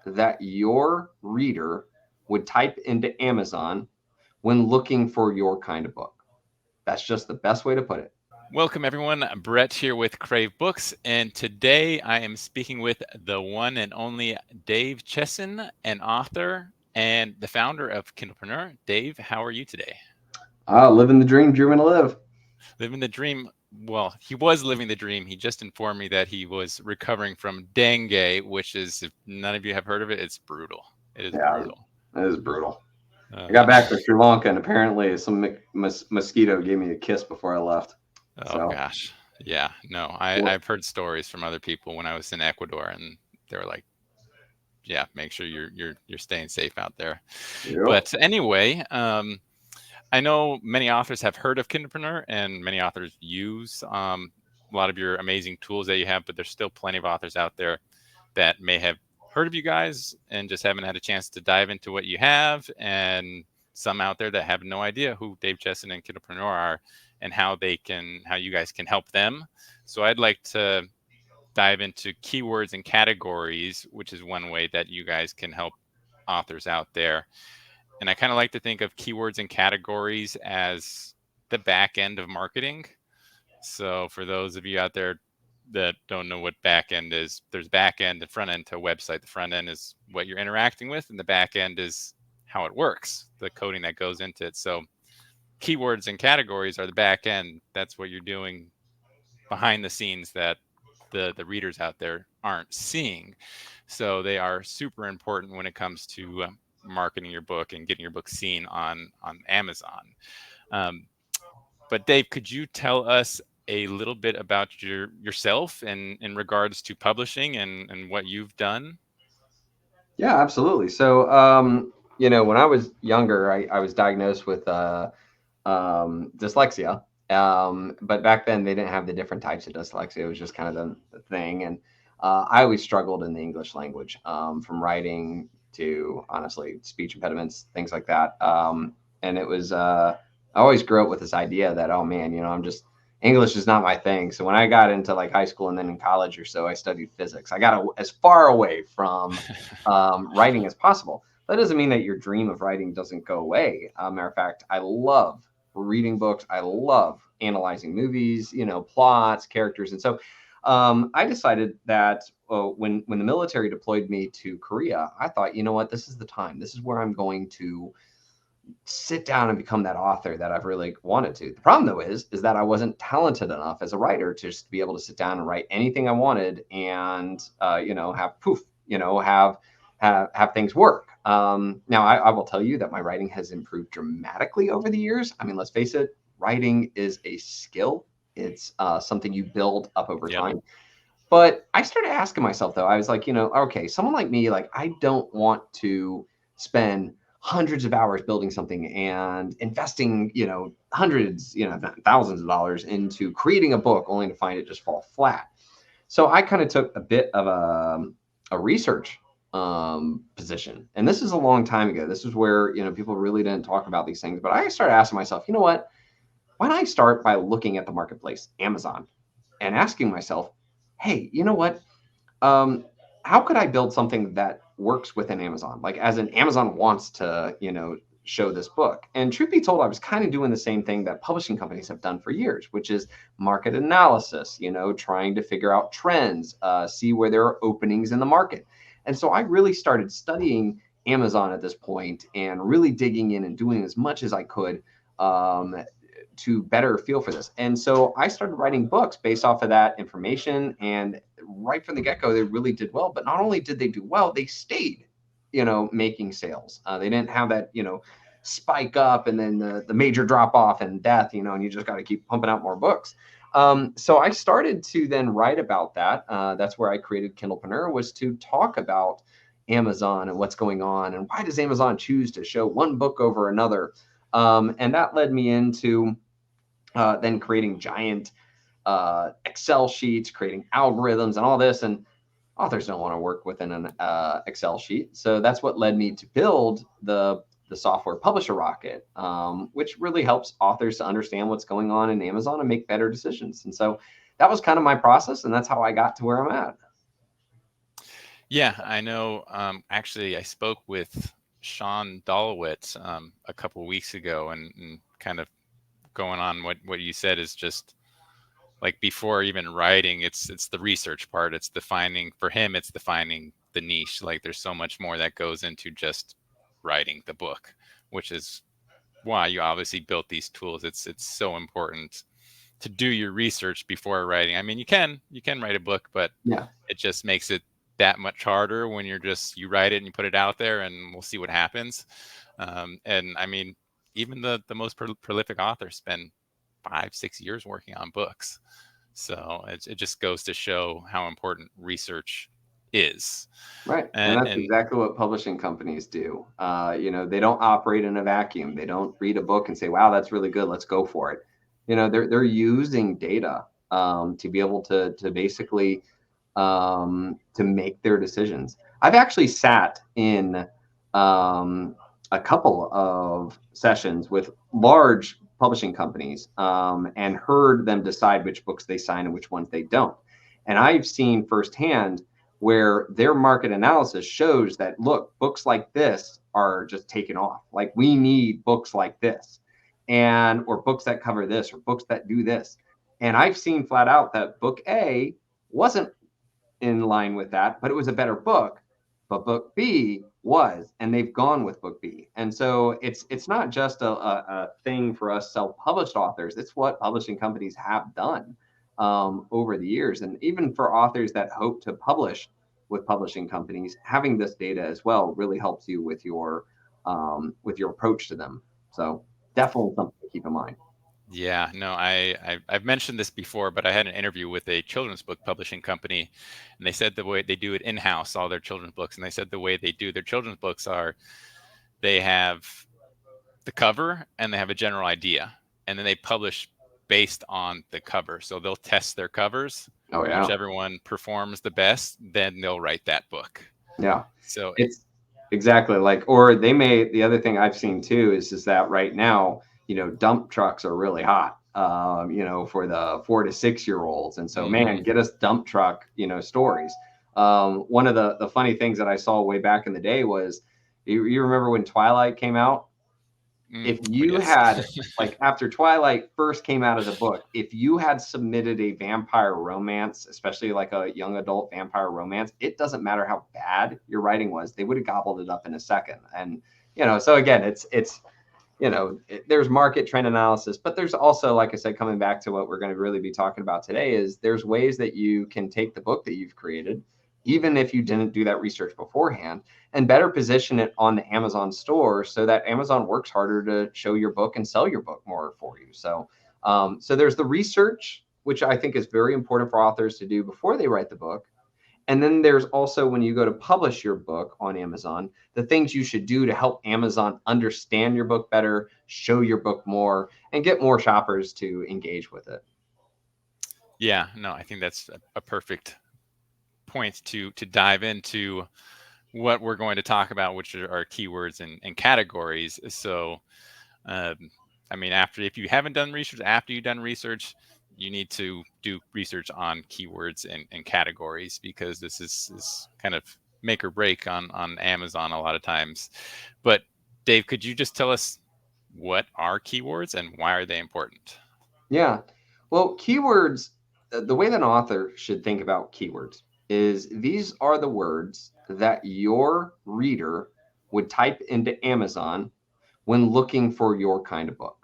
that your reader would type into Amazon when looking for your kind of book. That's just the best way to put it. Welcome, everyone. Brett here with CraveBooks, and today I am speaking with the one and only Dave Chesson, an author and the founder of Kindlepreneur. Dave, how are you today? Living the dream, dreaming to live. Living the dream. Well, he was living the dream. He just informed me that he was recovering from dengue, which is, if none of you have heard of it, it's brutal. It is Yeah, brutal. it is brutal. I got Uh, back to Sri Lanka, and apparently some mosquito gave me a kiss before I left. oh So, gosh. Yeah, no, I've heard stories from other people when I was in Ecuador, and they were like, yeah, make sure you're staying safe out there. yep. But anyway, I know many authors have heard of Kindlepreneur, and many authors use a lot of your amazing tools that you have. But there's still plenty of authors out there that may have heard of you guys and just haven't had a chance to dive into what you have, and some out there that have no idea who Dave Chesson and Kindlepreneur are and how you guys can help them. So I'd like to dive into keywords and categories, which is one way that you guys can help authors out there. And I kind of like to think of keywords and categories as the back end of marketing. So for those of you out there that don't know what back end is, there's back end and front end to a website. The front end is what you're interacting with, and the back end is how it works, the coding that goes into it. So keywords and categories are the back end. That's what you're doing behind the scenes that the readers out there aren't seeing. So they are super important when it comes to marketing your book and getting your book seen on Amazon. Um, but Dave, could you tell us a little bit about yourself and in regards to publishing and what you've done? Yeah, absolutely. So, when I was younger, I was diagnosed with dyslexia. But back then, they didn't have the different types of dyslexia. It was just kind of the thing. And I always struggled in the English language, from writing to honestly speech impediments, things like that. And it was, I always grew up with this idea that, oh man, I'm just, English is not my thing. So when I got into like high school and then in college or so, I studied physics. I got as far away from writing as possible. That doesn't mean that your dream of writing doesn't go away. Matter of fact, I love reading books. I love analyzing movies, plots, characters. And so I decided that when the military deployed me to Korea, I thought, you know what, this is the time. This is where I'm going to sit down and become that author that I've really wanted to. The problem though is that I wasn't talented enough as a writer to just be able to sit down and write anything I wanted and have poof, have things work. Now I will tell you that my writing has improved dramatically over the years. I mean, let's face it, writing is a skill. It's something you build up over Yep. time. But I started asking myself though, I was like, okay, someone like me, like I don't want to spend hundreds of hours building something and investing, hundreds, thousands of dollars into creating a book only to find it just fall flat. So I kind of took a bit of a research position. And this is a long time ago. This is where, people really didn't talk about these things. But I started asking myself, you know what? Why don't I start by looking at the marketplace, Amazon, and asking myself, hey, you know what? Um, how could I build something that works within Amazon? Like, as an Amazon wants to, show this book. And truth be told, I was kind of doing the same thing that publishing companies have done for years, which is market analysis, trying to figure out trends, see where there are openings in the market. And so I really started studying Amazon at this point and really digging in and doing as much as I could um, to better feel for this. And so I started writing books based off of that information. And right from the get go, they really did well. But not only did they do well, they stayed, making sales. They didn't have that, spike up and then the major drop off and death, and you just got to keep pumping out more books. So I started to then write about that. That's where I created Kindlepreneur, was to talk about Amazon and what's going on and why does Amazon choose to show one book over another. And that led me into then creating giant Excel sheets, creating algorithms and all this. And authors don't want to work within an Excel sheet. So that's what led me to build the software Publisher Rocket, which really helps authors to understand what's going on in Amazon and make better decisions. And so that was kind of my process. And that's how I got to where I'm at. Yeah, I know. Actually, I spoke with Sean Dolowitz a couple of weeks ago, and kind of going on what you said is just like before even writing, it's the research part. It's defining for him. It's defining the niche. Like there's so much more that goes into just writing the book, which is why you obviously built these tools. It's so important to do your research before writing. I mean, you can write a book, but Yeah. it just makes it that much harder when you write it and you put it out there, and we'll see what happens. And I mean, even the most prolific authors spend 5-6 years working on books. So it just goes to show how important research is. Right. And that's And exactly what publishing companies do. They don't operate in a vacuum. They don't read a book and say, wow, that's really good. Let's go for it. They're using data to be able to basically to make their decisions. I've actually sat in a couple of sessions with large publishing companies and heard them decide which books they sign and which ones they don't. And I've seen firsthand where their market analysis shows that, look, books like this are just taken off. Like we need books like this, and or books that cover this or books that do this. And I've seen flat out that book A wasn't in line with that, but it was a better book. But book B was, and they've gone with book B. And so it's not just a thing for us self-published authors. It's what publishing companies have done over the years. And even for authors that hope to publish with publishing companies, having this data as well really helps you with your approach to them. So definitely something to keep in mind. yeah, no, I've mentioned this before, but I had an interview with a children's book publishing company, and they said the way they do it in-house, all their children's books, and they said the way they do their children's books are they have the cover and they have a general idea, and then they publish based on the cover. So they'll test their covers, Oh and yeah. whichever one performs the best, then they'll write that book. Yeah. So It's exactly like, or they may, the other thing I've seen too is that right now, dump trucks are really hot, for the 4 to 6 year olds. And so, man, mhm. get us dump truck, stories. One of the funny things that I saw way back in the day was you remember when Twilight came out? If Oh you yes. had, like, after Twilight first came out as a book, if you had submitted a vampire romance, especially like a young adult vampire romance, it doesn't matter how bad your writing was, they would have gobbled it up in a second. And so again, there's market trend analysis, but there's also, like I said, coming back to what we're going to really be talking about today, is there's ways that you can take the book that you've created, even if you didn't do that research beforehand, and better position it on the Amazon store so that Amazon works harder to show your book and sell your book more for you. So there's the research, which I think is very important for authors to do before they write the book. And then there's also, when you go to publish your book on Amazon, the things you should do to help Amazon understand your book better, show your book more, and get more shoppers to engage with it. Yeah, no, I think that's a perfect point to dive into what we're going to talk about, which are keywords and categories. So, um, I mean, after if you haven't done research, after you've done research, you need to do research on keywords and categories, because this is kind of make or break on Amazon a lot of times. But Dave, could you just tell us what are keywords and why are they important? Yeah. Well, keywords, the way that an author should think about keywords is these are the words that your reader would type into Amazon when looking for your kind of book.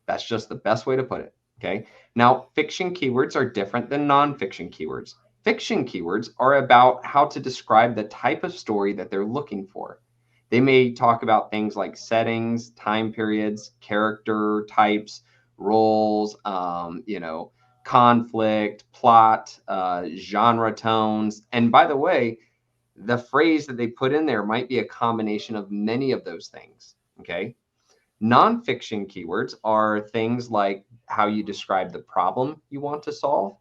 That's just the best way to put it. Okay. Now, fiction keywords are different than nonfiction keywords. Fiction keywords are about how to describe the type of story that they're looking for. They may talk about things like settings, time periods, character types, roles, conflict, plot, genre tones. And by the way, the phrase that they put in there might be a combination of many of those things. Okay. Nonfiction keywords are things like how you describe the problem you want to solve,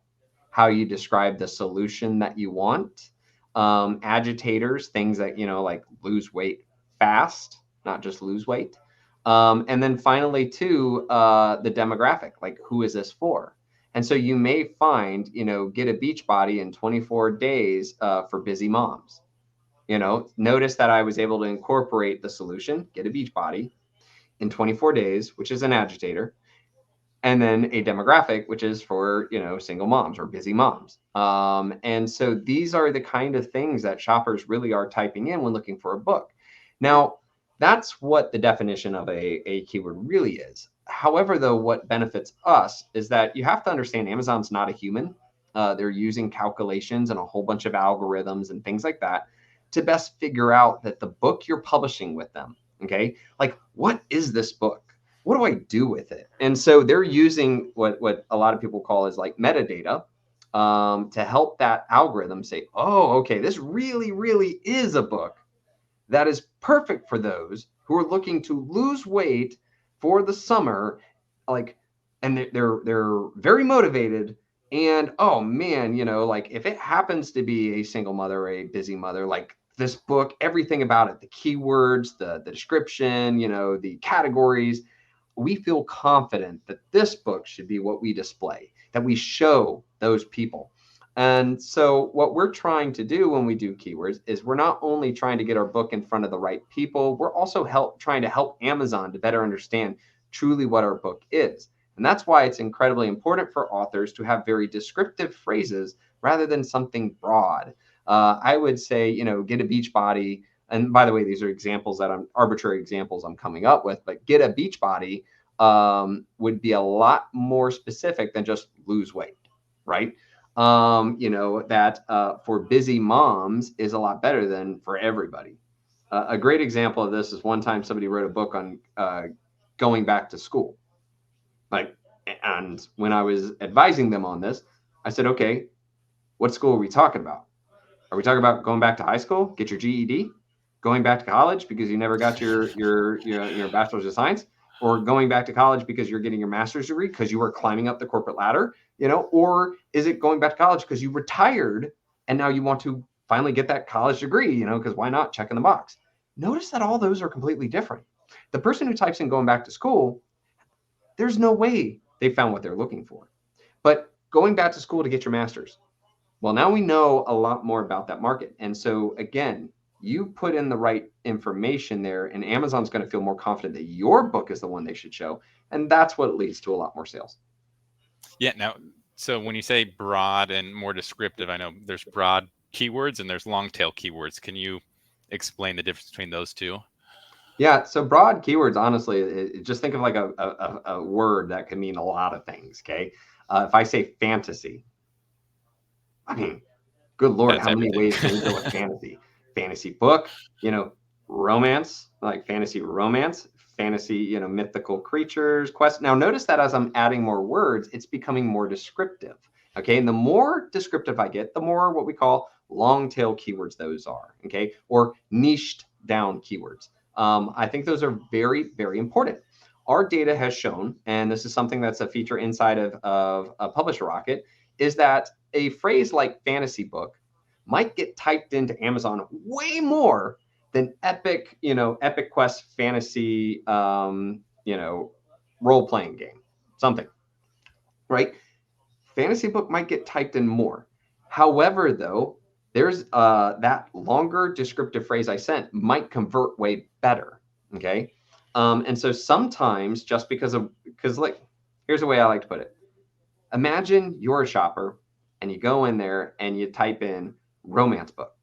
how you describe the solution that you want, agitators, things that, like lose weight fast, not just lose weight. And then finally, too, the demographic, like who is this for? And so you may find, get a beach body in 24 days for busy moms. Notice that I was able to incorporate the solution, get a beach body, in 24 days, which is an agitator, and then a demographic, which is for, single moms or busy moms. And so these are the kind of things that shoppers really are typing in when looking for a book. Now, that's what the definition of a keyword really is. However, though, what benefits us is that you have to understand Amazon's not a human. They're using calculations and a whole bunch of algorithms and things like that to best figure out that the book you're publishing with them, okay, like, what is this book? What do I do with it? And so they're using what a lot of people call is like metadata to help that algorithm say, oh, okay, this really, really is a book that is perfect for those who are looking to lose weight for the summer, like, and they're very motivated. And oh man, like if it happens to be a single mother or a busy mother, like this book, everything about it, the keywords, the description, the categories, we feel confident that this book should be what we display, that we show those people. And so what we're trying to do when we do keywords is we're not only trying to get our book in front of the right people, we're also trying to help Amazon to better understand truly what our book is. And that's why it's incredibly important for authors to have very descriptive phrases rather than something broad. I would say, get a beach body. And by the way, these are examples that arbitrary examples I'm coming up with, but get a beach body would be a lot more specific than just lose weight, right? That for busy moms is a lot better than for everybody. A great example of this is one time somebody wrote a book on going back to school. And when I was advising them on this, I said, okay, what school are we talking about? Are we talking about going back to high school, get your GED, going back to college because you never got your bachelor's of science, or going back to college because you're getting your master's degree because you were climbing up the corporate ladder, or is it going back to college because you retired and now you want to finally get that college degree, because why not, check in the box? Notice that all those are completely different. The person who types in going back to school, there's no way they found what they're looking for. But going back to school to get your master's, well, now we know a lot more about that market. And so again, you put in the right information there and Amazon's going to feel more confident that your book is the one they should show. And that's what leads to a lot more sales. Yeah. Now, so when you say broad and more descriptive, I know there's broad keywords and there's long tail keywords. Can you explain the difference between those two? Yeah. So broad keywords, honestly, just think of like a word that can mean a lot of things. Okay. If I say fantasy, I mean, good Lord, That's how many everything. ways can we go with fantasy? Fantasy book, romance, like fantasy romance, fantasy, mythical creatures, quest. Now, notice that as I'm adding more words, it's becoming more descriptive. Okay. And the more descriptive I get, the more what we call long tail keywords those are. Okay. Or niched down keywords. I think those are very, very important. Our data has shown, and this is something that's a feature inside of Publisher Rocket, is that a phrase like fantasy book might get typed into Amazon way more than epic quest fantasy, role-playing game, something, right? Fantasy book might get typed in more. However, though, there's that longer descriptive phrase I sent might convert way better. Okay. And so sometimes just because like, here's the way I like to put it. Imagine you're a shopper and you go in there and you type in romance book.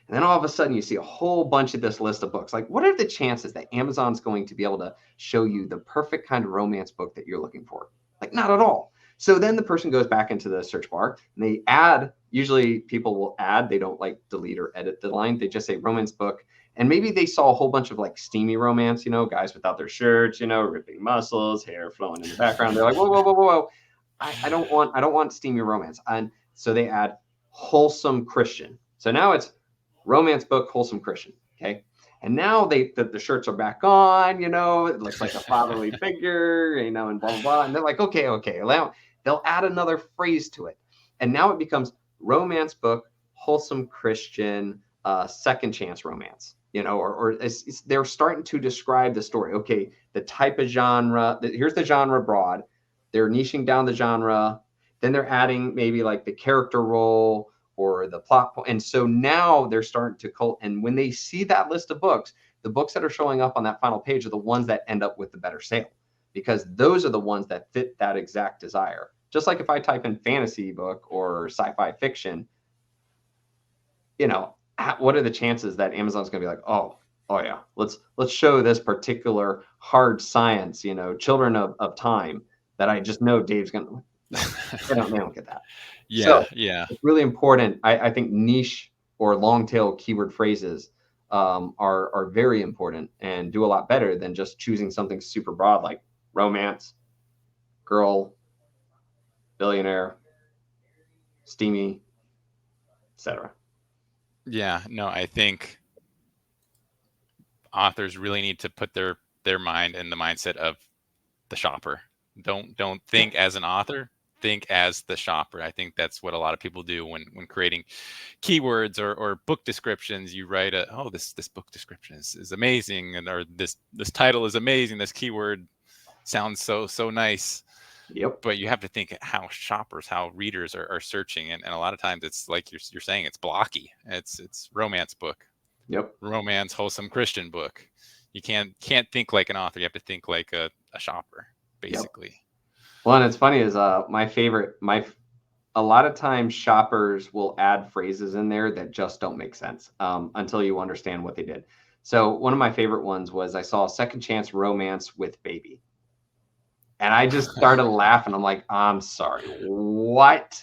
And then all of a sudden you see a whole bunch of this list of books. Like, what are the chances that Amazon's going to be able to show you the perfect kind of romance book that you're looking for? Like, not at all. So then the person goes back into the search bar and they add, usually people will add, they don't like delete or edit the line. They just say romance book. And maybe they saw a whole bunch of like steamy romance, guys without their shirts, ripping muscles, hair flowing in the background. They're like, whoa, whoa, whoa, whoa, whoa. I don't want steamy romance. And so they add wholesome Christian. So now it's romance book, wholesome Christian. Okay. And now the shirts are back on, it looks like a fatherly figure, and blah, blah, blah. And they're like, okay. Now they'll add another phrase to it. And now it becomes romance book, wholesome Christian, second chance romance, or they're starting to describe the story. Okay. The type of genre, here's the genre broad. They're niching down the genre. Then they're adding maybe like the character role or the plot point. And so now they're starting to and when they see that list of books, the books that are showing up on that final page are the ones that end up with the better sale, because those are the ones that fit that exact desire. Just like if I type in fantasy book or sci-fi fiction, what are the chances that Amazon's going to be like, oh yeah, let's show this particular hard science, children of time, that I just know Dave's going to. No, they don't get that. Yeah, So yeah. it's really important. I think niche or long tail keyword phrases are very important and do a lot better than just choosing something super broad like romance, girl, billionaire, steamy, etc. Yeah, no, I think authors really need to put their mind in the mindset of the shopper. Don't think as an author, think as the shopper. I think that's what a lot of people do when creating keywords or book descriptions. You write this book description is amazing, or this title is amazing, this keyword sounds so nice. Yep. But you have to think how readers are searching, and a lot of times it's like you're saying, it's blocky. It's romance book. Yep. Romance, wholesome Christian book. You can't think like an author. You have to think like a shopper, basically. Yep. Well, and it's funny is a lot of times shoppers will add phrases in there that just don't make sense until you understand what they did. So one of my favorite ones was, I saw a second chance romance with baby. And I just started laughing. I'm like, I'm sorry, what?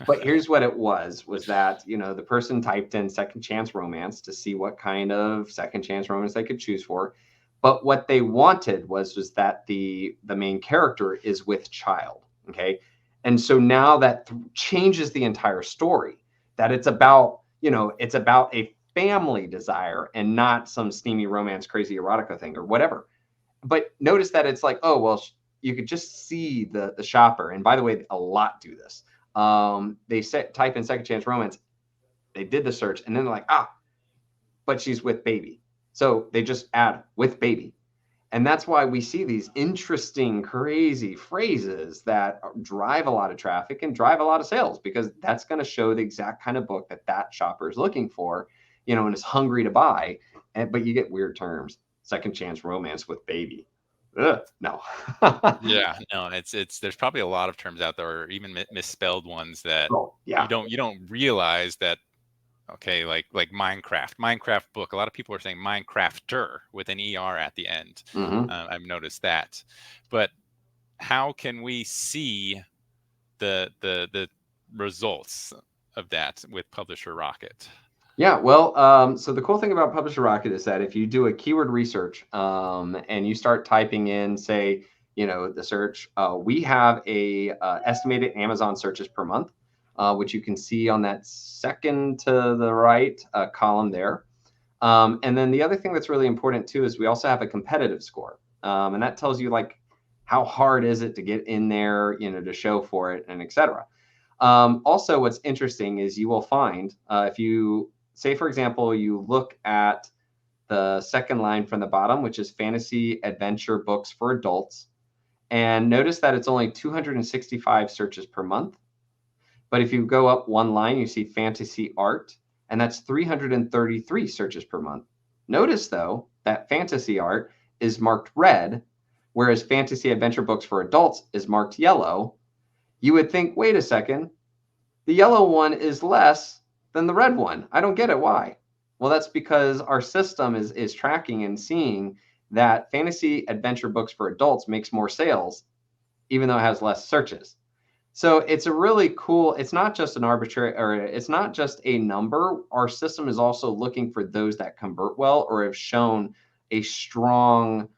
But here's what it was that, the person typed in second chance romance to see what kind of second chance romance they could choose for. But what they wanted was that the main character is with child. Okay. And so now that changes the entire story, that it's about a family desire and not some steamy romance, crazy erotica thing or whatever. But notice that it's like, oh, well, you could just see the shopper. And by the way, a lot do this. They type in second chance romance. They did the search and then they're like, but she's with baby. So they just add with baby. And that's why we see these interesting, crazy phrases that drive a lot of traffic and drive a lot of sales, because that's going to show the exact kind of book that shopper is looking for, and is hungry to buy. But you get weird terms, second chance romance with baby. Ugh, no. Yeah, no, it's there's probably a lot of terms out there, or even misspelled ones that you don't realize that. Okay, like Minecraft book. A lot of people are saying Minecrafter with an ER at the end. Mm-hmm. I've noticed that. But how can we see the results of that with Publisher Rocket? Yeah, well, so the cool thing about Publisher Rocket is that if you do a keyword research and you start typing in, say, the search, we have a estimated Amazon searches per month, which you can see on that second to the right column there. And then the other thing that's really important too is we also have a competitive score, and that tells you like how hard is it to get in there, to show for it, and etc. Also, what's interesting is you will find if you say, for example, you look at the second line from the bottom, which is fantasy adventure books for adults, and notice that it's only 265 searches per month. But if you go up one line, you see fantasy art, and that's 333 searches per month. Notice, though, that fantasy art is marked red, whereas fantasy adventure books for adults is marked yellow. You would think, wait a second, the yellow one is less than the red one. I don't get it. Why? Well, that's because our system is tracking and seeing that fantasy adventure books for adults makes more sales, even though it has less searches. So it's a really cool, it's not just an arbitrary, or it's not just a number. Our system is also looking for those that convert well or have shown a strong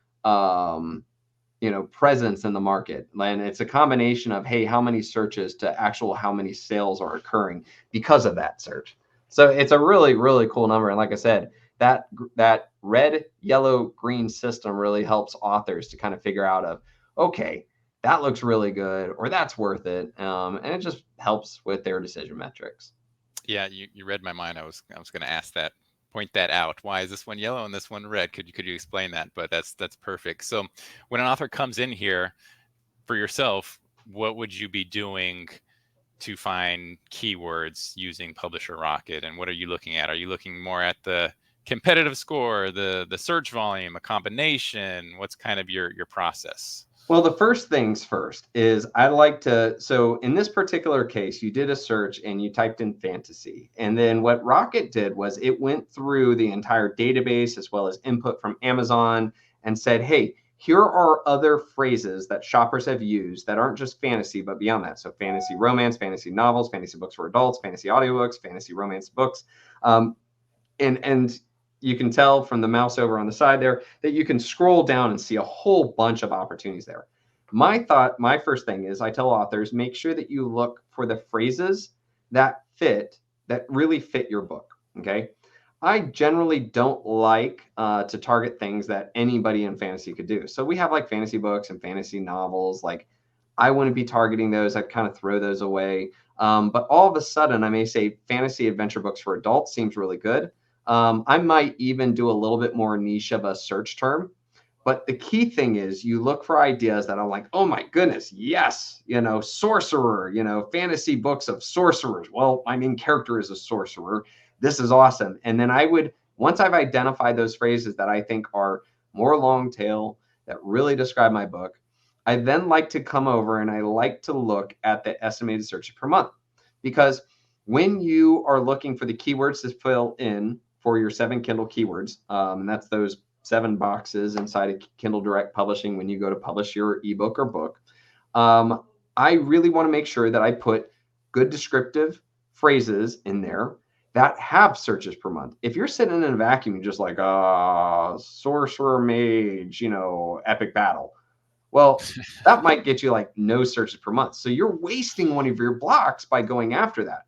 presence in the market. And it's a combination of, hey, how many searches to actual how many sales are occurring because of that search. So it's a really, really cool number. And like I said, that red, yellow, green system really helps authors to kind of figure out okay, that looks really good, or that's worth it. And it just helps with their decision metrics. Yeah, you read my mind. I was going to ask that. Point that out. Why is this one yellow and this one red? Could you explain that? But that's perfect. So when an author comes in here for yourself, what would you be doing to find keywords using Publisher Rocket? And what are you looking at? Are you looking more at the competitive score, the search volume, a combination? What's kind of your process? Well, the first things first is I like to, so in this particular case, you did a search and you typed in fantasy. And then what Rocket did was it went through the entire database as well as input from Amazon and said, hey, here are other phrases that shoppers have used that aren't just fantasy, but beyond that. So fantasy romance, fantasy novels, fantasy books for adults, fantasy audiobooks, fantasy romance books. And you can tell from the mouse over on the side there that you can scroll down and see a whole bunch of opportunities there. My first thing is I tell authors, make sure that you look for the phrases that really fit your book. Okay. I generally don't like to target things that anybody in fantasy could do. So we have like fantasy books and fantasy novels. Like I wouldn't be targeting those. I'd kind of throw those away. But all of a sudden, I may say fantasy adventure books for adults seems really good. I might even do a little bit more niche of a search term. But the key thing is you look for ideas that I'm like, oh my goodness, yes, sorcerer, fantasy books of sorcerers. Well, my main character is a sorcerer. This is awesome. And then once I've identified those phrases that I think are more long tail, that really describe my book, I then like to come over and I like to look at the estimated searches per month. Because when you are looking for the keywords to fill in for your 7 Kindle keywords, and that's those 7 boxes inside of Kindle Direct Publishing when you go to publish your ebook or book, I really want to make sure that I put good descriptive phrases in there that have searches per month. If you're sitting in a vacuum, you're just like, sorcerer mage, epic battle. Well, that might get you like no searches per month. So you're wasting one of your blocks by going after that.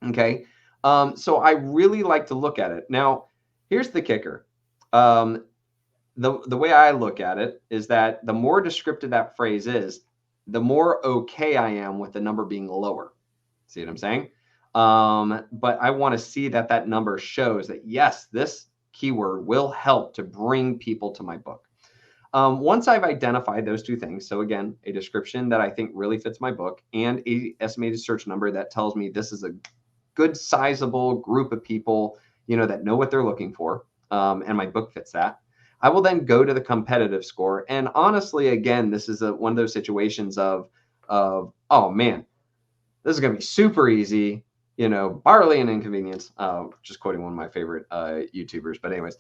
Okay. So I really like to look at it. Now, here's the kicker. The way I look at it is that the more descriptive that phrase is, the more okay I am with the number being lower. See what I'm saying? But I want to see that number shows that, yes, this keyword will help to bring people to my book. Once I've identified those two things, so again, a description that I think really fits my book and a estimated search number that tells me this is a good sizable group of people, that know what they're looking for, and my book fits that, I will then go to the competitive score. And honestly, again, this is one of those situations of, oh man, this is going to be super easy, barley and inconvenience, just quoting one of my favorite YouTubers. But anyways,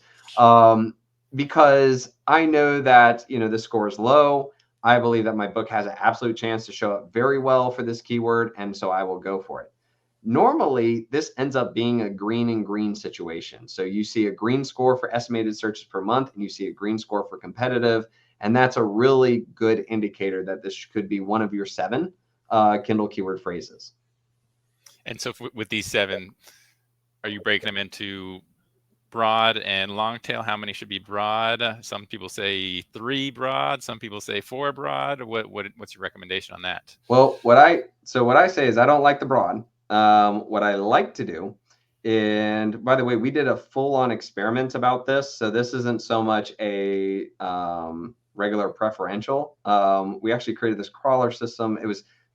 because I know that, the score is low. I believe that my book has an absolute chance to show up very well for this keyword. And so I will go for it. Normally, this ends up being a green and green situation. So you see a green score for estimated searches per month, and you see a green score for competitive. And that's a really good indicator that this could be one of your 7 Kindle keyword phrases. And so with these 7, are you breaking them into broad and long tail? How many should be broad? Some people say 3 broad. Some people say 4 broad. What's your recommendation on that? Well, what I say is I don't like the broad. What I like to do, and by the way, we did a full-on experiment about this, so this isn't so much a regular preferential. We actually created this crawler system.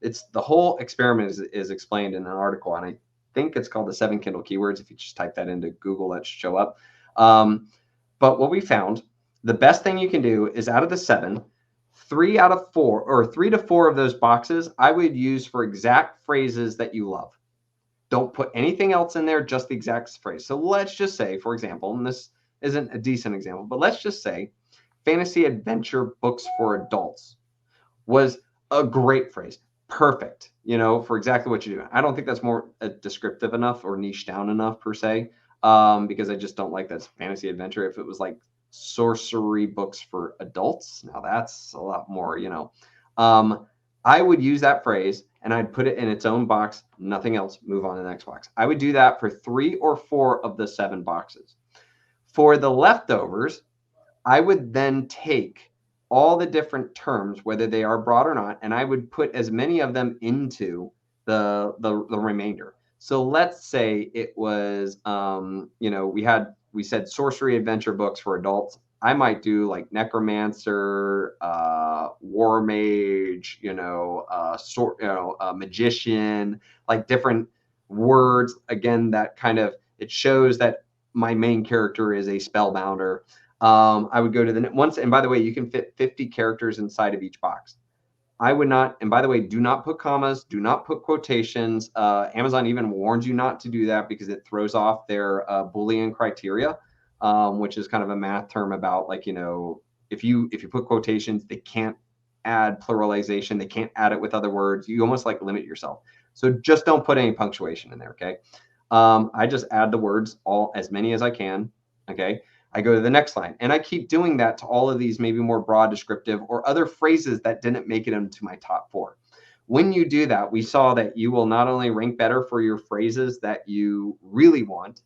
It's the whole experiment is explained in an article, and I think it's called the 7 Kindle keywords. If you just type that into Google, that should show up. But what we found, the best thing you can do is out of the 7, 3 to 4 of those boxes I would use for exact phrases that you love. Don't put anything else in there, just the exact phrase. So let's just say, for example, and this isn't a decent example, but let's just say fantasy adventure books for adults was a great phrase. Perfect, for exactly what you're doing. I don't think that's more descriptive enough or niche down enough per se, because I just don't like that fantasy adventure. If it was like sorcery books for adults, now that's a lot more, I would use that phrase and I'd put it in its own box, nothing else, move on to the next box. I would do that for 3 or 4 of the 7 boxes. For the leftovers, I would then take all the different terms, whether they are broad or not, and I would put as many of them into the remainder. So let's say it was, we said sorcery adventure books for adults. I might do like necromancer, war mage, magician, like different words. Again, that kind of, it shows that my main character is a spellbounder. I would go to the once, and by the way, you can fit 50 characters inside of each box. I would not, and by the way, do not put commas, do not put quotations. Amazon even warns you not to do that because it throws off their Boolean criteria, which is kind of a math term about like, if you put quotations, they can't add pluralization, they can't add it with other words. You almost like limit yourself. So just don't put any punctuation in there, okay? I just add the words, all as many as I can, okay? I go to the next line, and I keep doing that to all of these maybe more broad descriptive or other phrases that didn't make it into my top 4. When you do that, we saw that you will not only rank better for your phrases that you really want,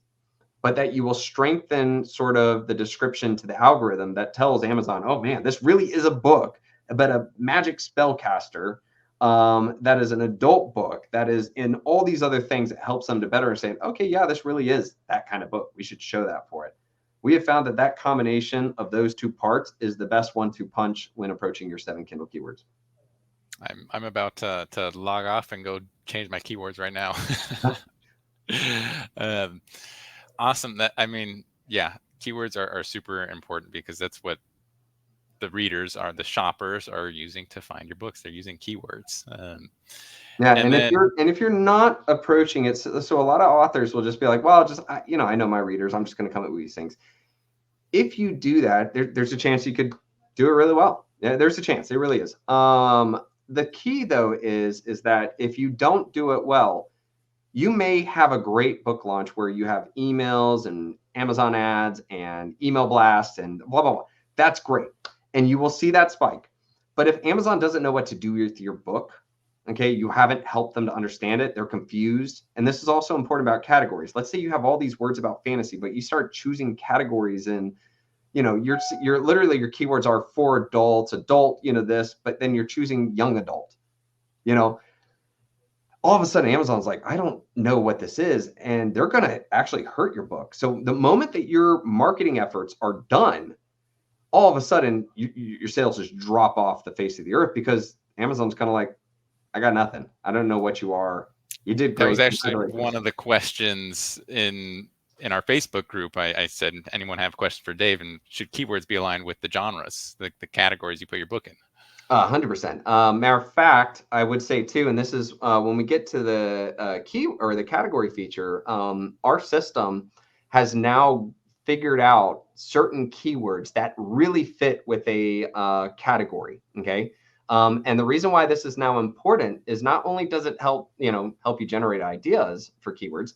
but that you will strengthen sort of the description to the algorithm that tells Amazon, oh man, this really is a book about a magic spellcaster, that is an adult book, that is in all these other things that helps them to better say, okay, yeah, this really is that kind of book. We should show that for it. We have found that that combination of those two parts is the best one to punch when approaching your 7 Kindle keywords. I'm about to log off and go change my keywords right now. Awesome. Yeah, keywords are super important because that's what the readers are, the shoppers are using to find your books. They're using keywords. Yeah, and if you're not approaching it, so a lot of authors will just be like, well, I know my readers, I'm just going to come up with these things. If you do that, there's a chance you could do it really well. Yeah, there's a chance. It really is. The key though is that if you don't do it well, you may have a great book launch where you have emails and Amazon ads and email blasts and blah, blah, blah. That's great. And you will see that spike. But if Amazon doesn't know what to do with your book, okay, you haven't helped them to understand it, they're confused. And this is also important about categories. Let's say you have all these words about fantasy, but you start choosing categories and, you're literally, your keywords are for adults, adult, this, but then you're choosing young adult, all of a sudden Amazon's like, I don't know what this is. And they're going to actually hurt your book. So the moment that your marketing efforts are done, all of a sudden your sales just drop off the face of the earth because Amazon's kind of like, I got nothing. I don't know what you are. You did great. That was actually one of the questions in our Facebook group. I said, anyone have a question for Dave? And should keywords be aligned with the genres, the categories you put your book in? 100%. Matter of fact, I would say too, and this is when we get to the key or the category feature, our system has now figured out certain keywords that really fit with a category. Okay. And the reason why this is now important is not only does it help you generate ideas for keywords,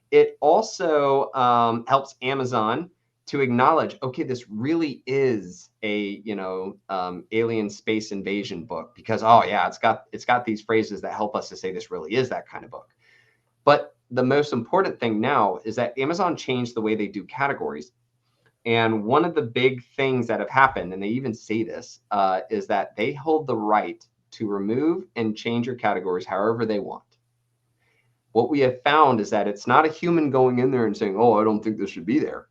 it also helps Amazon to acknowledge, okay, this really is a alien space invasion book because, oh yeah, it's got these phrases that help us to say this really is that kind of book. But the most important thing now is that Amazon changed the way they do categories. And one of the big things that have happened, and they even say this, is that they hold the right to remove and change your categories however they want. What we have found is that it's not a human going in there and saying, oh, I don't think this should be there.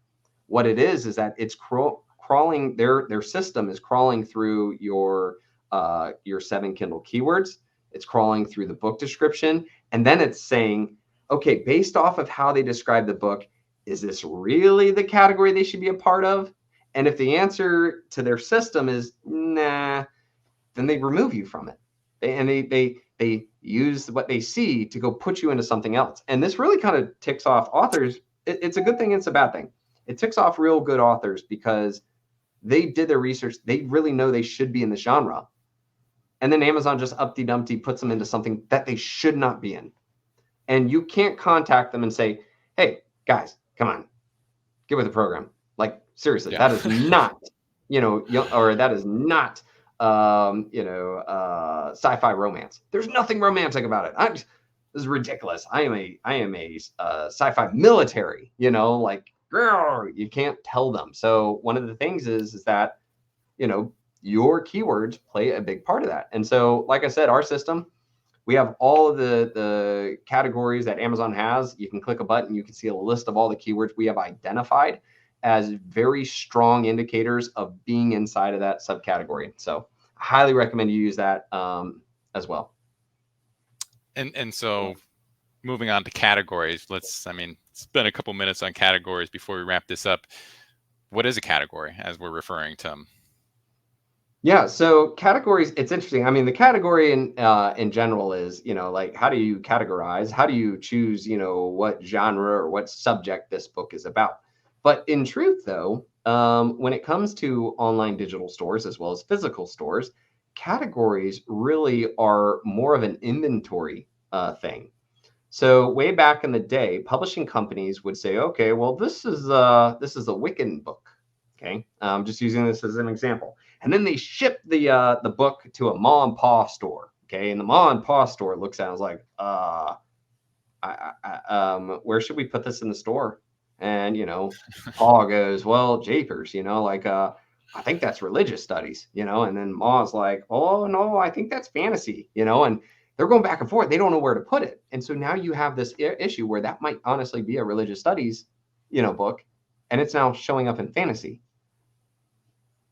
What it is that it's crawling, their system is crawling through your 7 Kindle keywords. It's crawling through the book description. And then it's saying, okay, based off of how they describe the book, is this really the category they should be a part of? And if the answer to their system is nah, then they remove you from it. They use what they see to go put you into something else. And this really kind of ticks off authors. It's a good thing. It's a bad thing. It ticks off real good authors because they did their research. They really know they should be in the genre. And then Amazon just uppity-dumpty puts them into something that they should not be in. And you can't contact them and say, hey, guys, come on, get with the program. Like, seriously, that is not, or that is not, sci-fi romance. There's nothing romantic about it. This is ridiculous. I am a sci-fi military, you can't tell them. So one of the things is that, your keywords play a big part of that. And so, like I said, our system, we have all of the categories that Amazon has. You can click a button, you can see a list of all the keywords we have identified. as very strong indicators of being inside of that subcategory. So I highly recommend you use that as well. And so moving on to categories, I mean, spend a couple minutes on categories before we wrap this up. What is a category as we're referring to them? Yeah, so categories, it's interesting. I mean, the category in general is, like, how do you categorize? How do you choose, what genre or what subject this book is about? But in truth, though, when it comes to online digital stores as well as physical stores, categories really are more of an inventory thing. So way back in the day, publishing companies would say, okay, well, this is a Wiccan book. Okay, I'm just using this as an example. And then they ship the book to a mom and pa store. Okay, and the mom and pa store looks at it and is like, where should we put this in the store? And pa goes, well, Japers, like I think that's religious studies, and then ma's like, oh no, I think that's fantasy, and they're going back and forth. They don't know where to put it. And so now you have this issue where that might honestly be a religious studies, book, and it's now showing up in fantasy.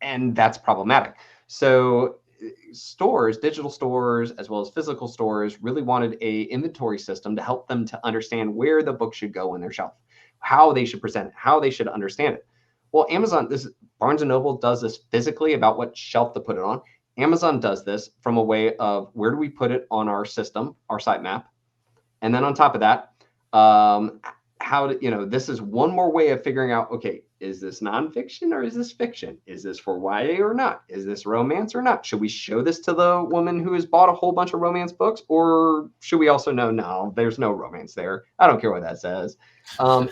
And that's problematic. So stores, digital stores, as well as physical stores, really wanted a inventory system to help them to understand where the book should go on their shelf, how they should present it, how they should understand it. Well, Barnes & Noble does this physically about what shelf to put it on. Amazon does this from a way of where do we put it on our system, our sitemap. And then on top of that, this is one more way of figuring out, okay, is this nonfiction or is this fiction? Is this for YA or not? Is this romance or not? Should we show this to the woman who has bought a whole bunch of romance books? Or should we also know, no, there's no romance there. I don't care what that says.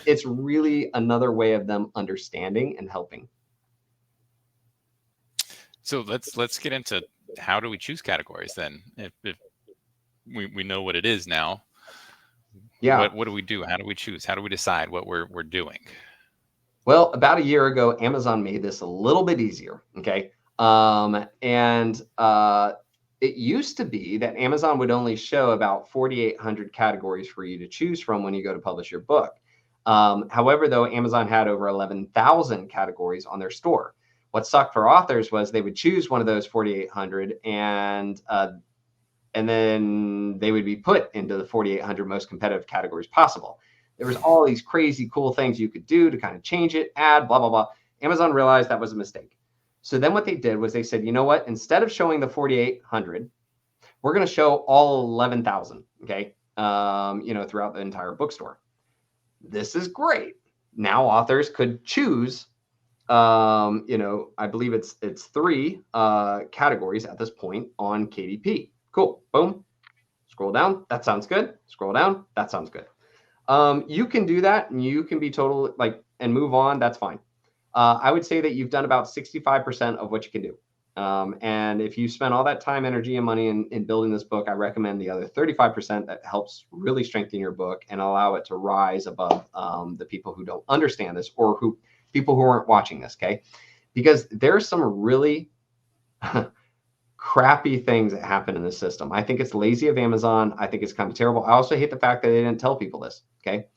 It's really another way of them understanding and helping. So let's get into how do we choose categories then? If we know what it is now, yeah, what do we do? How do we choose? How do we decide what we're doing? Well, about a year ago, Amazon made this a little bit easier. Okay. It used to be that Amazon would only show about 4,800 categories for you to choose from when you go to publish your book. However, though, Amazon had over 11,000 categories on their store. What sucked for authors was they would choose one of those 4,800 and then they would be put into the 4,800 most competitive categories possible. There was all these crazy cool things you could do to kind of change it, add, blah, blah, blah. Amazon realized that was a mistake. So then what they did was they said, you know what? Instead of showing the 4,800, we're going to show all 11,000, okay, throughout the entire bookstore. This is great. Now authors could choose, I believe it's 3 categories at this point on KDP. Cool. Boom. Scroll down. That sounds good. Scroll down. That sounds good. You can do that and you can be total and move on. That's fine. I would say that you've done about 65% of what you can do. And if you spend all that time, energy, and money in building this book, I recommend the other 35% that helps really strengthen your book and allow it to rise above the people who don't understand this or people who aren't watching this. Okay. Because there's some really crappy things that happen in the system. I think it's lazy of Amazon. I think it's kind of terrible. I also hate the fact that they didn't tell people this. Okay.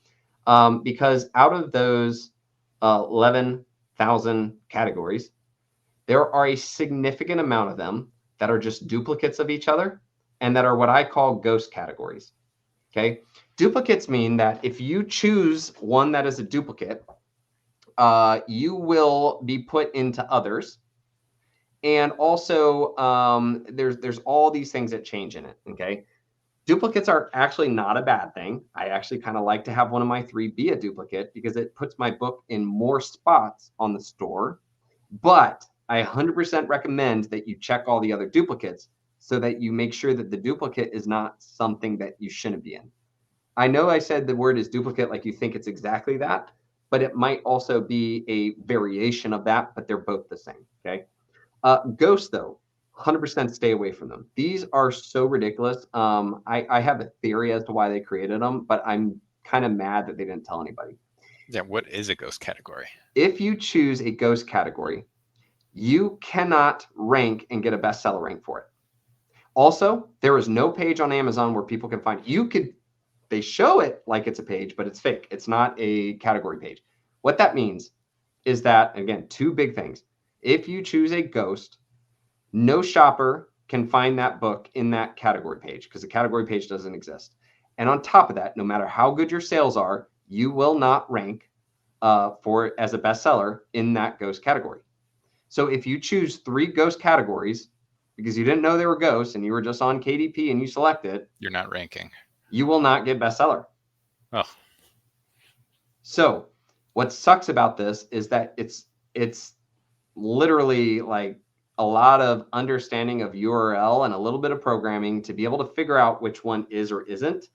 Because out of those 11,000 categories, there are a significant amount of them that are just duplicates of each other and that are what I call ghost categories. Okay. Duplicates mean that if you choose one that is a duplicate, you will be put into others. And also, there's all these things that change in it. Okay. Duplicates are actually not a bad thing. I actually kind of like to have one of my 3 be a duplicate because it puts my book in more spots on the store. But I 100% recommend that you check all the other duplicates so that you make sure that the duplicate is not something that you shouldn't be in. I know I said the word is duplicate like you think it's exactly that, but it might also be a variation of that, but they're both the same. Okay. Ghosts, though, 100% stay away from them. These are so ridiculous. I have a theory as to why they created them, but I'm kind of mad that they didn't tell anybody. Yeah, what is a ghost category? If you choose a ghost category, you cannot rank and get a bestseller rank for it. Also, there is no page on Amazon where people can find it. They show it like it's a page, but it's fake. It's not a category page. What that means is that, again, two big things. If you choose a ghost, no shopper can find that book in that category page because the category page doesn't exist. And on top of that, no matter how good your sales are, you will not rank for as a bestseller in that ghost category. So if you choose 3 ghost categories because you didn't know they were ghosts and you were just on KDP and you select it, You're not ranking. you will not get bestseller. Oh. So what sucks about this is that it's literally like a lot of understanding of URL and a little bit of programming to be able to figure out which one is or isn't.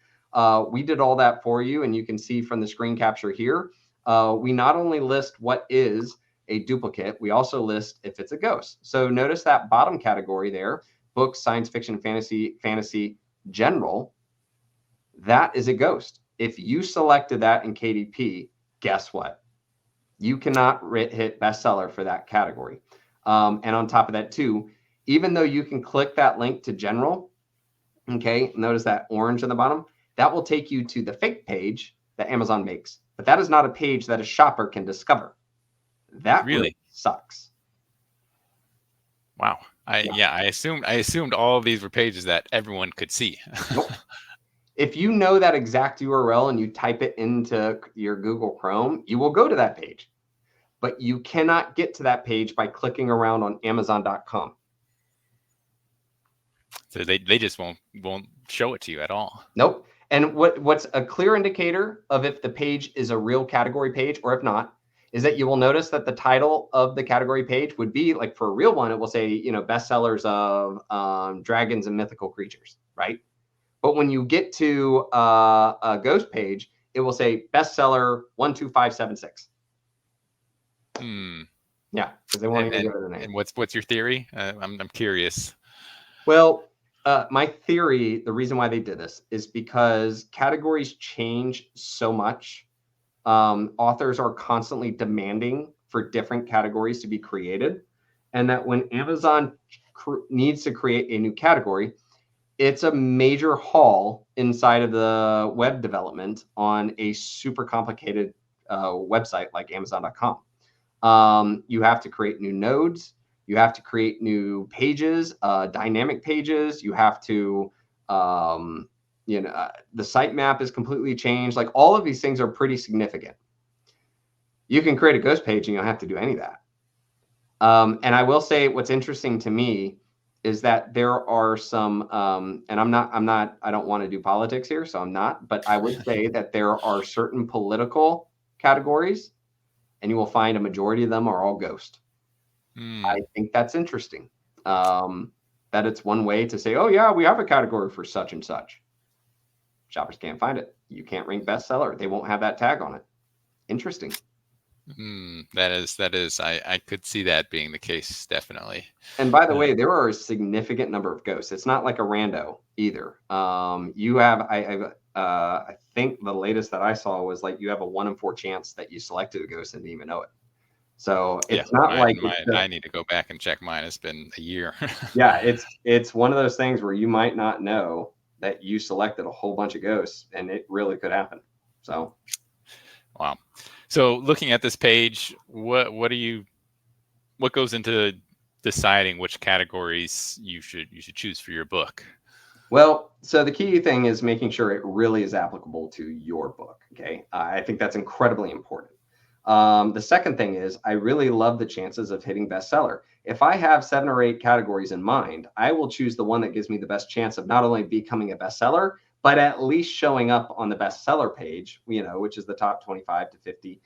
We did all that for you, and you can see from the screen capture here, we not only list what is a duplicate, we also list if it's a ghost. So notice that bottom category there, books, science fiction, fantasy, general, that is a ghost. If you selected that in KDP, guess what? You cannot hit bestseller for that category. And on top of that too, even though you can click that link to general, okay, notice that orange in the bottom, that will take you to the fake page that Amazon makes. But that is not a page that a shopper can discover. That really sucks. Wow. I assumed all of these were pages that everyone could see. Nope. If you know that exact URL and you type it into your Google Chrome, you will go to that page. But you cannot get to that page by clicking around on Amazon.com. So they just won't show it to you at all. Nope. And what's a clear indicator of if the page is a real category page or if not, is that you will notice that the title of the category page would be like, for a real one, it will say, bestsellers of dragons and mythical creatures, right? But when you get to a ghost page, it will say bestseller 12576. Yeah, because they won't even give it a name. And what's your theory? I'm curious. Well, my theory, the reason why they did this is because categories change so much. Authors are constantly demanding for different categories to be created, and that when Amazon needs to create a new category, it's a major haul inside of the web development on a super complicated website like Amazon.com. You have to create new nodes. You have to create new pages, dynamic pages. You have to, the sitemap is completely changed. Like, all of these things are pretty significant. You can create a ghost page and you don't have to do any of that. And I will say what's interesting to me is that there are some, and I don't want to do politics here, so I'm not, but I would say that there are certain political categories, and you will find a majority of them are all ghost. I think that's interesting. That it's one way to say, oh yeah, we have a category for such and such. Shoppers can't find it. You can't rank bestseller. They won't have that tag on it. Interesting. That is. I could see that being the case, definitely. And by the way, there are a significant number of ghosts. It's not like a rando either. You have, I think the latest that I saw was like you have a 1 in 4 chance that you selected a ghost and didn't even know it. So it's not like I need to go back and check mine. It's been a year. Yeah, it's one of those things where you might not know that you selected a whole bunch of ghosts, and it really could happen. So, wow. So looking at this page, what goes into deciding which categories you should choose for your book? Well, so the key thing is making sure it really is applicable to your book. Okay, I think that's incredibly important. The second thing is I really love the chances of hitting bestseller. If I have 7 or 8 categories in mind, I will choose the one that gives me the best chance of not only becoming a bestseller, but at least showing up on the bestseller page, which is the top 25 to 50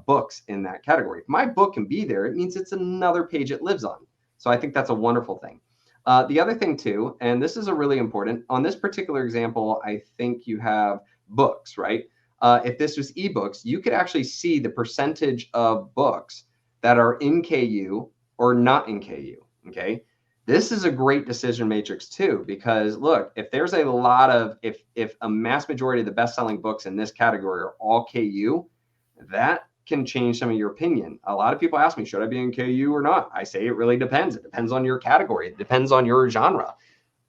books in that category. If my book can be there, it means it's another page it lives on. So I think that's a wonderful thing. The other thing too, and this is a really important, on this particular example, I think you have books, right? If this was ebooks, you could actually see the percentage of books that are in KU or not in KU, okay? This is a great decision matrix too, because look, if there's a lot of, if a mass majority of the best-selling books in this category are all KU, that can change some of your opinion. A lot of people ask me, should I be in KU or not? I say it really depends. It depends on your category. It depends on your genre.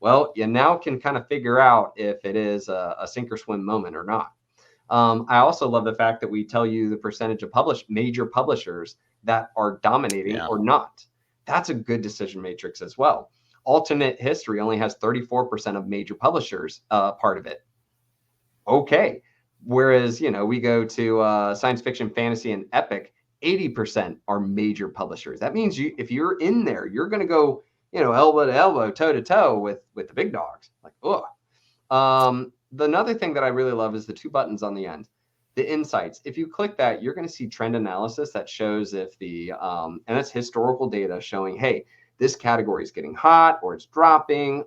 Well, you now can kind of figure out if it is a sink or swim moment or not. I also love the fact that we tell you the percentage of major publishers that are dominating Yeah. or not. That's a good decision matrix as well. Alternate history only has 34% of major publishers part of it. Okay. Whereas, we go to science fiction, fantasy, and epic, 80% are major publishers. That means if you're in there, you're going to go, elbow to elbow, toe to toe with the big dogs. Like, oh. Another thing that I really love is the two buttons on the end, the insights. If you click that, you're going to see trend analysis that shows if and that's historical data showing, hey, this category is getting hot or it's dropping.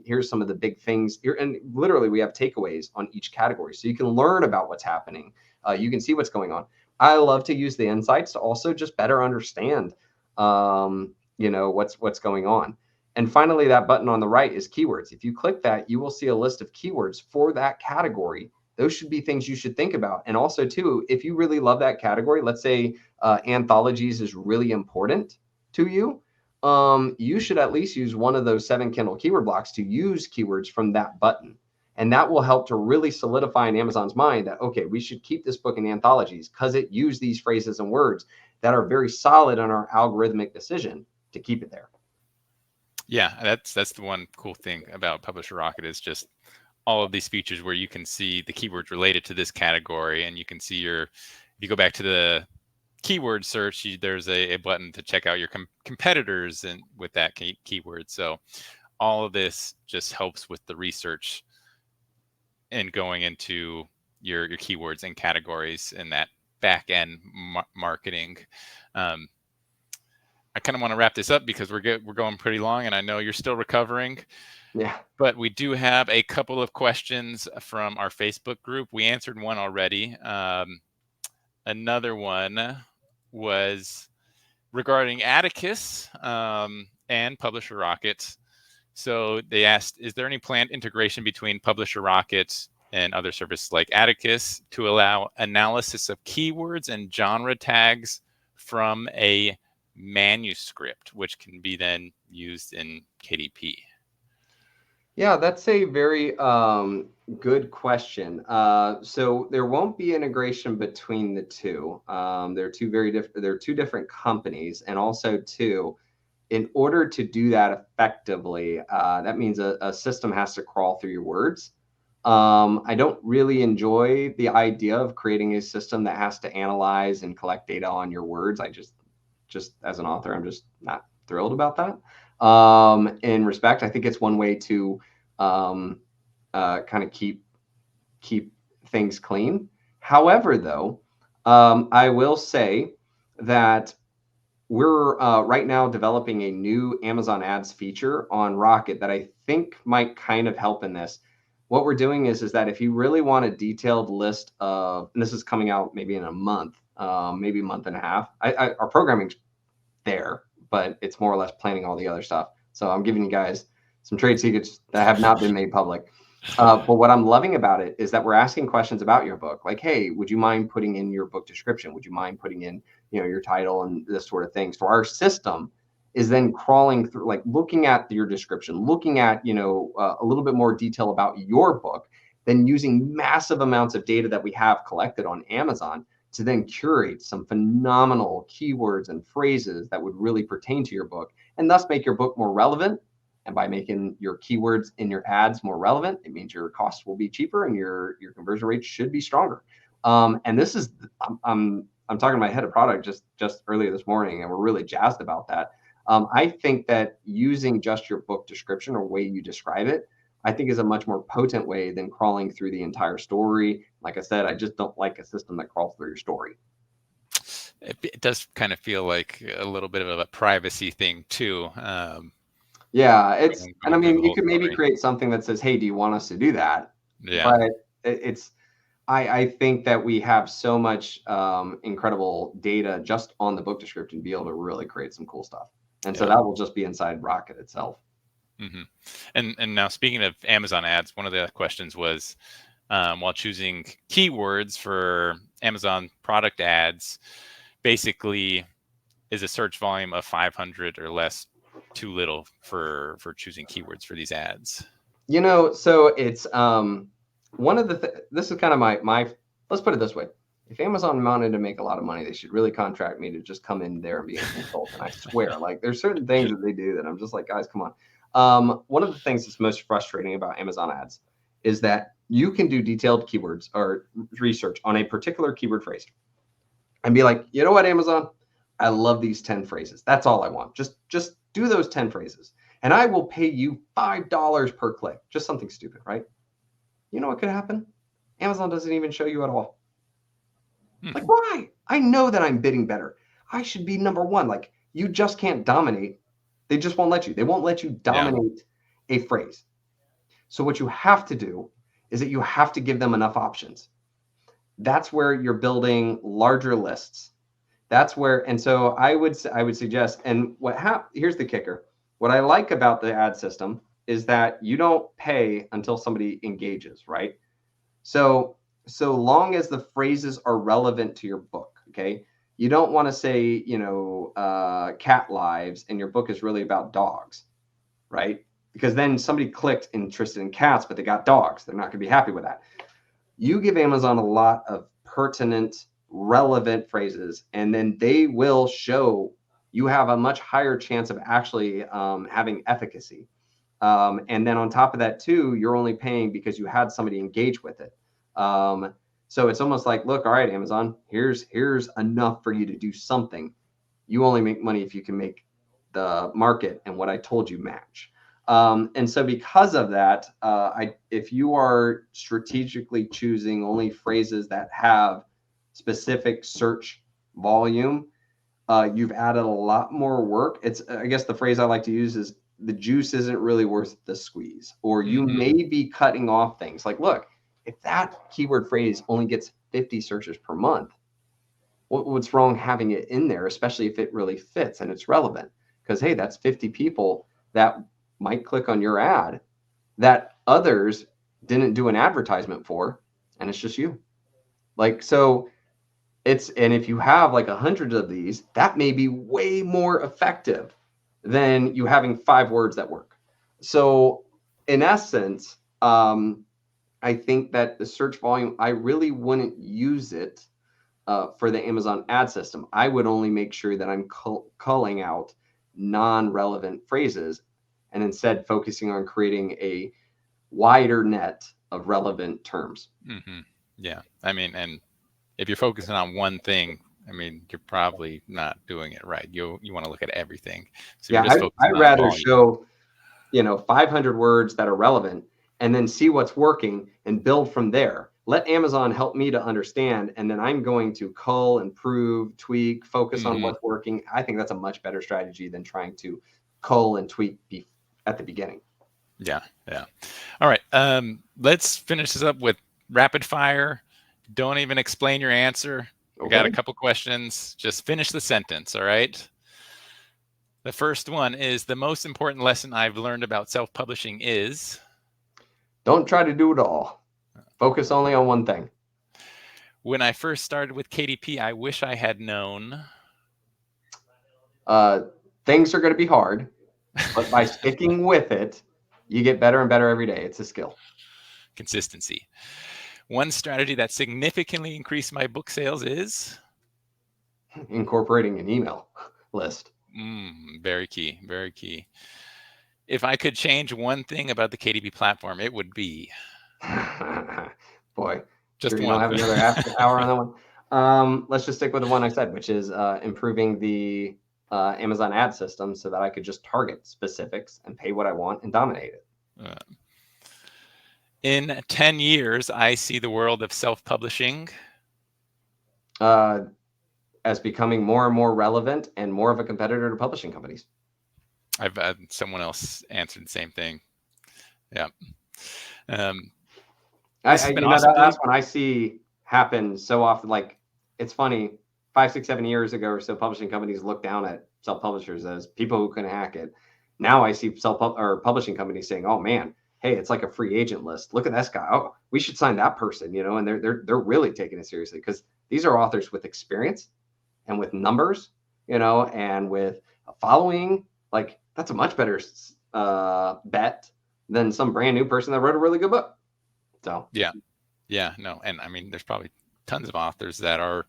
Here's some of the big things here. And literally we have takeaways on each category. So you can learn about what's happening. You can see what's going on. I love to use the insights to also just better understand, what's going on. And finally, that button on the right is keywords. If you click that, you will see a list of keywords for that category. Those should be things you should think about. And also, too, if you really love that category, let's say anthologies is really important to you, you should at least use one of those 7 Kindle keyword blocks to use keywords from that button. And that will help to really solidify in Amazon's mind that, okay, we should keep this book in anthologies because it used these phrases and words that are very solid on our algorithmic decision to keep it there. Yeah, that's the one cool thing about Publisher Rocket is just all of these features where you can see the keywords related to this category, and you can see if you go back to the keyword search, there's a button to check out your competitors and with that keyword. So all of this just helps with the research and going into your keywords and categories and that back end marketing. I kind of want to wrap this up because we're going pretty long, and I know you're still recovering. Yeah. But we do have a couple of questions from our Facebook group. We answered one already. Another one was regarding Atticus and Publisher Rocket. So they asked, is there any planned integration between Publisher Rocket and other services like Atticus to allow analysis of keywords and genre tags from a manuscript, which can be then used in KDP? Yeah, that's a very good question. So there won't be integration between the two. They're two very different. They're two different companies, and also too, in order to do that effectively, that means a system has to crawl through your words. I don't really enjoy the idea of creating a system that has to analyze and collect data on your words. I just as an author, I'm just not thrilled about that. In respect, I think it's one way to kind of keep things clean. However, though, I will say that we're right now developing a new Amazon ads feature on Rocket that I think might kind of help in this. What we're doing is that if you really want a detailed list of, and this is coming out maybe in a month, maybe a month and a half, our programming's there, but it's more or less planning all the other stuff. So I'm giving you guys some trade secrets that have not been made public. But what I'm loving about it is that we're asking questions about your book. Like, hey, would you mind putting in your book description? Would you mind putting in, your title and this sort of thing? So our system is then crawling through, like looking at your description, looking at, a little bit more detail about your book, then using massive amounts of data that we have collected on Amazon to then curate some phenomenal keywords and phrases that would really pertain to your book and thus make your book more relevant. And by making your keywords in your ads more relevant, it means your costs will be cheaper and your conversion rates should be stronger. And this is, I'm talking to my head of product just earlier this morning, and we're really jazzed about that. I think that using just your book description or way you describe it, I think is a much more potent way than crawling through the entire story. Like I said, I just don't like a system that crawls through your story. It does kind of feel like a little bit of a privacy thing too. Yeah, and I mean, you could maybe story. create something that says, hey, do you want us to do that? Yeah. But I think that we have so much incredible data just on the book description to be able to really create some cool stuff. And so that will just be inside Rocket itself. Mm-hmm. And now speaking of Amazon ads, one of the questions was, while choosing keywords for Amazon product ads, basically, is a search volume of 500 or less too little for choosing keywords for these ads? So it's one of the this is kind of my let's put it this way. If Amazon wanted to make a lot of money, they should really contract me to just come in there and be a consultant. I swear, like there's certain things that they do that I'm just like, guys, come on. One of the things that's most frustrating about Amazon ads is that you can do detailed keywords or research on a particular keyword phrase and be like, you know what, Amazon, I love these 10 phrases. That's all I want. Just do those 10 phrases and I will pay you $5 per click. Just something stupid, right? You know what could happen? Amazon doesn't even show you at all. Like, why? I know that I'm bidding better. I should be number one. Like, you just can't dominate. They just won't let you. They won't let you dominate a phrase. So what you have to do is that you have to give them enough options. That's where you're building larger lists. That's where, and so I would suggest, and here's the kicker. What I like about the ad system is that you don't pay until somebody engages, right? So long as the phrases are relevant to your book, okay? You don't want to say, cat lives and your book is really about dogs, right? Because then somebody clicked interested in cats, but they got dogs. They're not going to be happy with that. You give Amazon a lot of pertinent, relevant phrases, and then they will show you have a much higher chance of actually having efficacy. And then on top of that too, you're only paying because you had somebody engage with it. So it's almost like, look, all right, Amazon, here's enough for you to do something. You only make money if you can make the market and what I told you match. And so because of that, if you are strategically choosing only phrases that have specific search volume, you've added a lot more work. I guess the phrase I like to use is the juice isn't really worth the squeeze, or you may be cutting off things. Like, look, if that keyword phrase only gets 50 searches per month, what's wrong having it in there, especially if it really fits and it's relevant? Because, hey, that's 50 people that might click on your ad that others didn't do an advertisement for, and it's just you. Like, so and if you have like 100 of these, that may be way more effective than you having 5 words that work. So in essence, I think that the search volume, I really wouldn't use it for the Amazon ad system. I would only make sure that I'm culling out non-relevant phrases and instead focusing on creating a wider net of relevant terms. Yeah. I mean, and if you're focusing on one thing, I mean, you're probably not doing it right. You want to look at everything. So yeah, you're just focusing I'd on rather volume. show, 500 words that are relevant and then see what's working and build from there. Let Amazon help me to understand, and then I'm going to cull, improve, tweak, focus on what's working. I think that's a much better strategy than trying to cull and tweak at the beginning. Yeah. All right. Let's finish this up with rapid fire. Don't even explain your answer. We got a couple questions. Just finish the sentence. All right. The first one is, the most important lesson I've learned about self-publishing is? Don't try to do it all. Focus only on one thing. When I first started with KDP, I wish I had known. Things are going to be hard, but by sticking with it, you get better and better every day. It's a skill. Consistency. One strategy that significantly increased my book sales is? Incorporating an email list. Very key. Very key. If I could change one thing about the KDP platform, it would be? Boy, just sure one. You don't have another half hour on that one. Let's just stick with the one I said, which is improving the Amazon ad system so that I could just target specifics and pay what I want and dominate it. In 10 years, I see the world of self-publishing as becoming more and more relevant and more of a competitor to publishing companies. I've had someone else answer the same thing. Yeah. That's one I see happen so often. Like, it's funny, 5, 6, 7 years ago or so, publishing companies look down at self-publishers as people who can hack it. Now I see publishing companies saying, "Oh man, hey, it's like a free agent list. Look at this guy. Oh, we should sign that person." And they're really taking it seriously because these are authors with experience and with numbers, and with a following. Like, that's a much better bet than some brand new person that wrote a really good book. So yeah, no, and I mean, there's probably tons of authors that are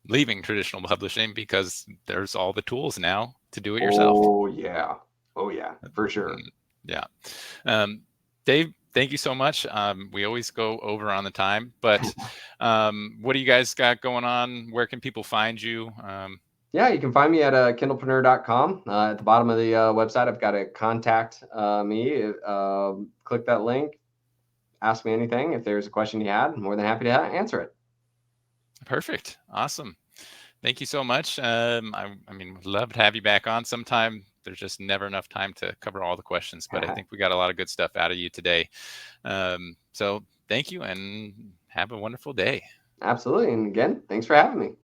leaving traditional publishing because there's all the tools now to do it yourself. Oh yeah. Oh yeah, for sure. Yeah. Dave, thank you so much. We always go over on the time, but what do you guys got going on? Where can people find you? Yeah, you can find me at kindlepreneur.com. At the bottom of the website, I've got a contact me. Click that link, ask me anything. If there's a question you had, I'm more than happy to answer it. Perfect. Awesome. Thank you so much. I mean, would love to have you back on sometime. There's just never enough time to cover all the questions, but I think we got a lot of good stuff out of you today. So thank you and have a wonderful day. Absolutely. And again, thanks for having me.